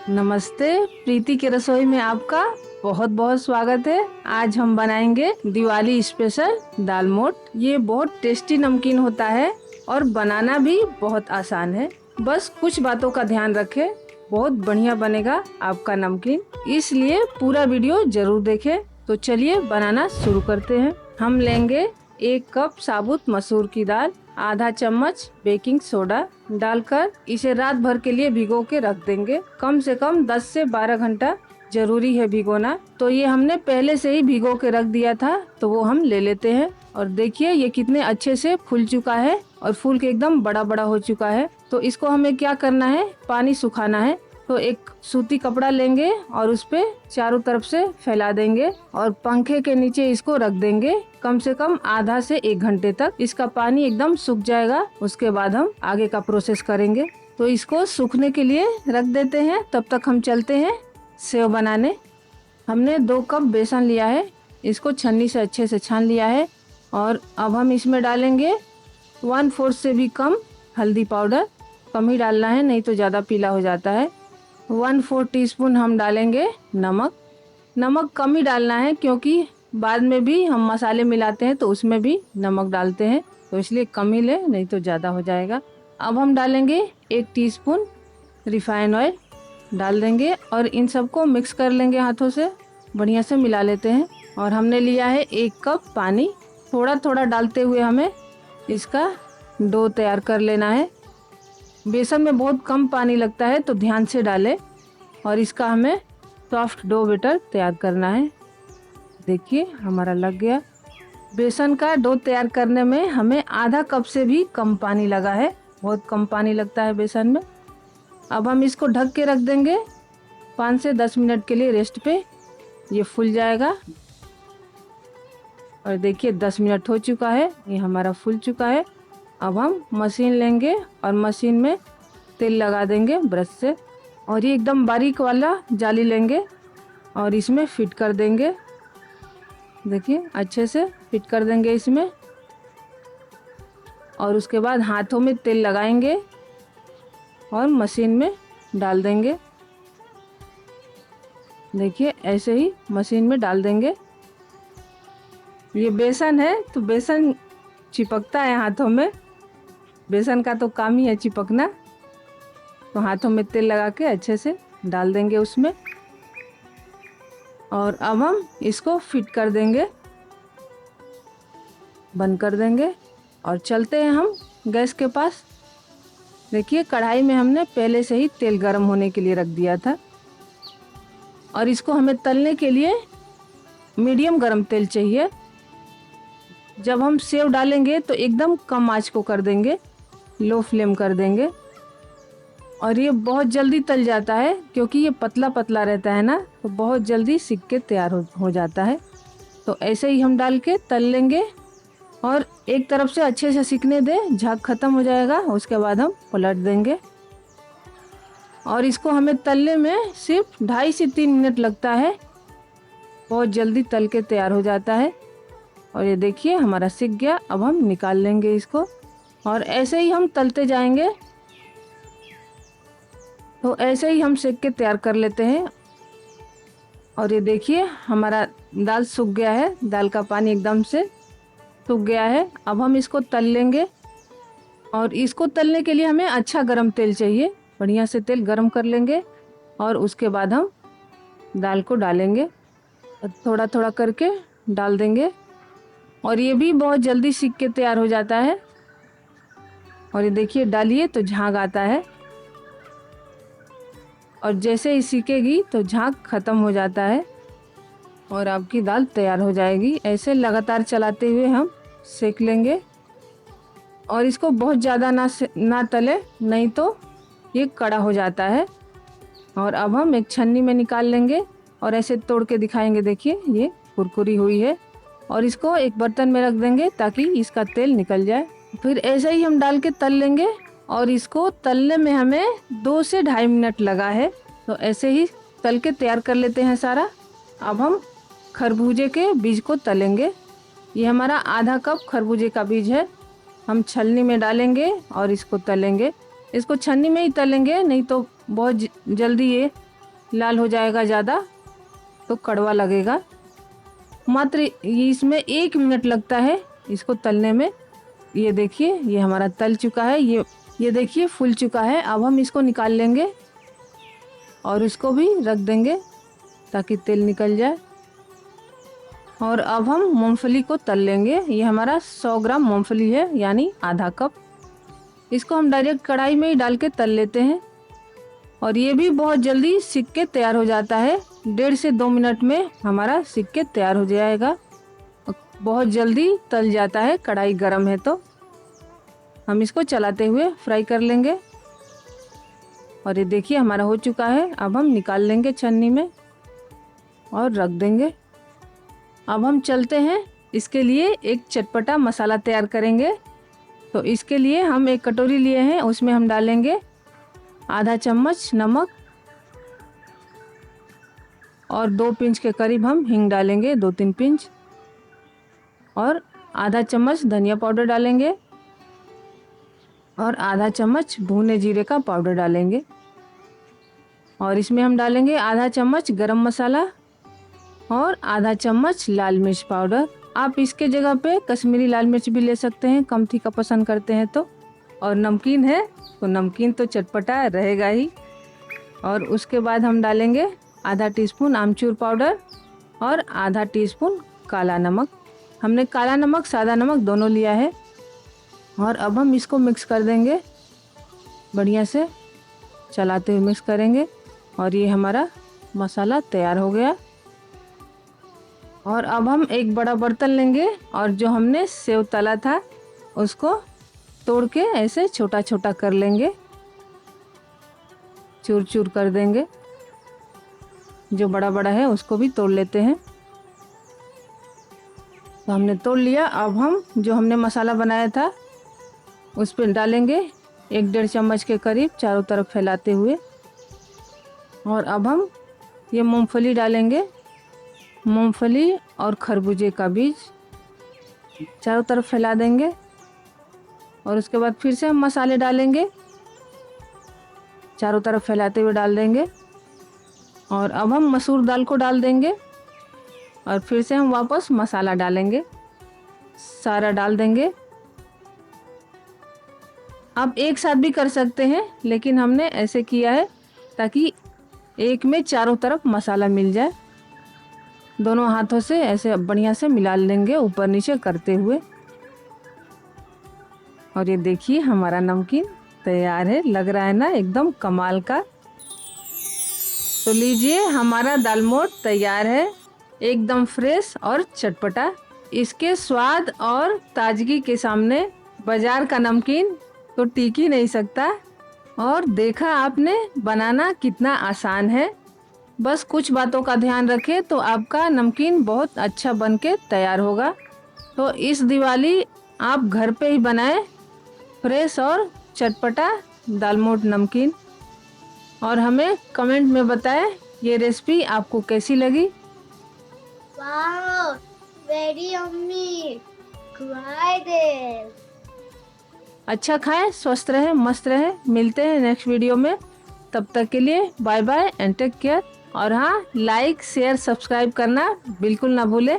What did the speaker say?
नमस्ते। प्रीति के रसोई में आपका बहुत बहुत स्वागत है। आज हम बनाएंगे दिवाली स्पेशल दाल मोठ। ये बहुत टेस्टी नमकीन होता है और बनाना भी बहुत आसान है। बस कुछ बातों का ध्यान रखें, बहुत बढ़िया बनेगा आपका नमकीन। इसलिए पूरा वीडियो जरूर देखें। तो चलिए बनाना शुरू करते हैं। हम लेंगे 1 कप साबुत मसूर की दाल, आधा चम्मच बेकिंग सोडा डालकर इसे रात भर के लिए भिगो के रख देंगे। कम से कम 10 से 12 घंटा जरूरी है भिगोना। तो ये हमने पहले से ही भिगो के रख दिया था, तो वो हम ले लेते हैं। और देखिए ये कितने अच्छे से फूल चुका है और फूल के एकदम बड़ा बड़ा हो चुका है। तो इसको हमें क्या करना है, पानी सुखाना है। तो एक सूती कपड़ा लेंगे और उस पे चारों तरफ से फैला देंगे और पंखे के नीचे इसको रख देंगे कम से कम आधा से 1 घंटे तक। इसका पानी एकदम सूख जाएगा, उसके बाद हम आगे का प्रोसेस करेंगे। तो इसको सूखने के लिए रख देते हैं। तब तक हम चलते हैं सेव बनाने। हमने 2 कप बेसन लिया है, इसको छन्नी से अच्छे से छान लिया है। और अब हम इसमें डालेंगे 1/4 से भी कम हल्दी पाउडर। कम ही डालना है, नहीं तो ज़्यादा पीला हो जाता है। 1/4 टीस्पून हम डालेंगे नमक। नमक कम ही डालना है क्योंकि बाद में भी हम मसाले मिलाते हैं तो उसमें भी नमक डालते हैं, तो इसलिए कम ही ले, नहीं तो ज़्यादा हो जाएगा। अब हम डालेंगे 1 टीस्पून रिफाइन ऑयल डाल देंगे और इन सबको मिक्स कर लेंगे, हाथों से बढ़िया से मिला लेते हैं। और हमने लिया है 1 कप पानी। थोड़ा थोड़ा डालते हुए हमें इसका डो तैयार कर लेना है। बेसन में बहुत कम पानी लगता है, तो ध्यान से डालें। और इसका हमें सॉफ्ट डो बैटर तैयार करना है। देखिए हमारा लग गया। बेसन का डो तैयार करने में हमें आधा कप से भी कम पानी लगा है, बहुत कम पानी लगता है बेसन में। अब हम इसको ढक के रख देंगे 5 से 10 मिनट के लिए रेस्ट पे। ये फूल जाएगा। और देखिए 10 मिनट हो चुका है, ये हमारा फूल चुका है। अब हम मशीन लेंगे और मशीन में तेल लगा देंगे ब्रश से। और ये एकदम बारीक वाला जाली लेंगे और इसमें फिट कर देंगे। देखिए अच्छे से फिट कर देंगे इसमें। और उसके बाद हाथों में तेल लगाएंगे और मशीन में डाल देंगे। देखिए ऐसे ही मशीन में डाल देंगे। ये बेसन है तो बेसन चिपकता है हाथों में, बेसन का तो काम ही है चिपकना। तो हाथों में तेल लगा के अच्छे से डाल देंगे उसमें। और अब हम इसको फिट कर देंगे, बंद कर देंगे और चलते हैं हम गैस के पास। देखिए कढ़ाई में हमने पहले से ही तेल गर्म होने के लिए रख दिया था। और इसको हमें तलने के लिए मीडियम गरम तेल चाहिए। जब हम सेव डालेंगे तो एकदम कम आंच को कर देंगे, लो फ्लेम कर देंगे। और ये बहुत जल्दी तल जाता है क्योंकि ये पतला पतला रहता है ना, तो बहुत जल्दी सिक के तैयार हो जाता है। तो ऐसे ही हम डाल के तल लेंगे और एक तरफ से अच्छे से सिकने दें, झाग खत्म हो जाएगा, उसके बाद हम पलट देंगे। और इसको हमें तलने में सिर्फ 2.5 से 3 मिनट लगता है, बहुत जल्दी तल के तैयार हो जाता है। और ये देखिए हमारा सिक गया। अब हम निकाल लेंगे इसको और ऐसे ही हम तलते जाएंगे। तो ऐसे ही हम सेक के तैयार कर लेते हैं। और ये देखिए हमारा दाल सूख गया है, दाल का पानी एकदम से सूख गया है। अब हम इसको तल लेंगे। और इसको तलने के लिए हमें अच्छा गरम तेल चाहिए, बढ़िया से तेल गरम कर लेंगे। और उसके बाद हम दाल को डालेंगे, थोड़ा थोड़ा करके डाल देंगे। और ये भी बहुत जल्दी सिक के तैयार हो जाता है। और ये देखिए डालिए तो झाग आता है और जैसे ही सीखेगी तो झाग खत्म हो जाता है और आपकी दाल तैयार हो जाएगी। ऐसे लगातार चलाते हुए हम सेक लेंगे। और इसको बहुत ज़्यादा ना तले, नहीं तो ये कड़ा हो जाता है। और अब हम एक छन्नी में निकाल लेंगे और ऐसे तोड़ के दिखाएंगे। देखिए ये कुरकुरी हुई है। और इसको एक बर्तन में रख देंगे ताकि इसका तेल निकल जाए। फिर ऐसे ही हम डाल के तल लेंगे। और इसको तलने में हमें 2 से 2.5 मिनट लगा है। तो ऐसे ही तल के तैयार कर लेते हैं सारा। अब हम खरबूजे के बीज को तलेंगे। ये हमारा आधा कप खरबूजे का बीज है, हम छलनी में डालेंगे और इसको तलेंगे। इसको छन्नी में ही तलेंगे, नहीं तो बहुत जल्दी ये लाल हो जाएगा ज़्यादा तो कड़वा लगेगा। मात्र इसमें 1 मिनट लगता है इसको तलने में। ये देखिए ये हमारा तल चुका है, ये देखिए फूल चुका है। अब हम इसको निकाल लेंगे और इसको भी रख देंगे ताकि तेल निकल जाए। और अब हम मूंगफली को तल लेंगे। ये हमारा 100 ग्राम मूंगफली है यानी आधा कप। इसको हम डायरेक्ट कढ़ाई में ही डाल के तल लेते हैं और ये भी बहुत जल्दी सिक के तैयार हो जाता है। 1.5 से 2 मिनट में हमारा सिक के तैयार हो जाएगा। बहुत जल्दी तल जाता है, कढ़ाई गर्म है तो। हम इसको चलाते हुए फ्राई कर लेंगे और ये देखिए हमारा हो चुका है। अब हम निकाल लेंगे छन्नी में और रख देंगे। अब हम चलते हैं, इसके लिए एक चटपटा मसाला तैयार करेंगे। तो इसके लिए हम एक कटोरी लिए हैं, उसमें हम डालेंगे आधा चम्मच नमक और 2 पिंच के करीब हम हींग डालेंगे, 2-3 पिंच। और आधा चम्मच धनिया पाउडर डालेंगे और आधा चम्मच भुने जीरे का पाउडर डालेंगे। और इसमें हम डालेंगे आधा चम्मच गरम मसाला और आधा चम्मच लाल मिर्च पाउडर। आप इसके जगह पे कश्मीरी लाल मिर्च भी ले सकते हैं, कम तीखा पसंद करते हैं तो। और नमकीन है तो नमकीन तो चटपटा रहेगा ही। और उसके बाद हम डालेंगे आधा टीस्पून आमचूर पाउडर और आधा टीस्पून काला नमक। हमने काला नमक सादा नमक दोनों लिया है। और अब हम इसको मिक्स कर देंगे, बढ़िया से चलाते हुए मिक्स करेंगे। और ये हमारा मसाला तैयार हो गया। और अब हम एक बड़ा बर्तन लेंगे और जो हमने सेव तला था उसको तोड़ के ऐसे छोटा छोटा कर लेंगे, चूर चूर कर देंगे। जो बड़ा बड़ा है उसको भी तोड़ लेते हैं। तो हमने तोड़ लिया। अब हम जो हमने मसाला बनाया था उस पर डालेंगे 1-1.5 चम्मच के करीब, चारों तरफ फैलाते हुए। और अब हम ये मूंगफली डालेंगे, मूंगफली और खरबूजे का बीज चारों तरफ फैला देंगे। और उसके बाद फिर से हम मसाले डालेंगे, चारों तरफ फैलाते हुए डाल देंगे। और अब हम मसूर दाल को डाल देंगे और फिर से हम वापस मसाला डालेंगे, सारा डाल देंगे। आप एक साथ भी कर सकते हैं, लेकिन हमने ऐसे किया है ताकि एक में चारों तरफ मसाला मिल जाए। दोनों हाथों से ऐसे बढ़िया से मिला लेंगे ऊपर नीचे करते हुए। और ये देखिए हमारा नमकीन तैयार है, लग रहा है ना एकदम कमाल का। तो लीजिए हमारा दालमोट तैयार है, एकदम फ्रेश और चटपटा। इसके स्वाद और ताजगी के सामने बाजार का नमकीन तो टिक ही नहीं सकता। और देखा आपने बनाना कितना आसान है। बस कुछ बातों का ध्यान रखें तो आपका नमकीन बहुत अच्छा बन के तैयार होगा। तो इस दिवाली आप घर पे ही बनाएं फ्रेश और चटपटा दालमोट नमकीन। और हमें कमेंट में बताएं ये रेसिपी आपको कैसी लगी। Wow, very yummy. Try this. अच्छा खाएं, स्वस्थ रहें, मस्त रहें। मिलते हैं नेक्स्ट वीडियो में, तब तक के लिए bye bye and take care. और हाँ, लाइक शेयर सब्सक्राइब करना बिल्कुल ना भूलें।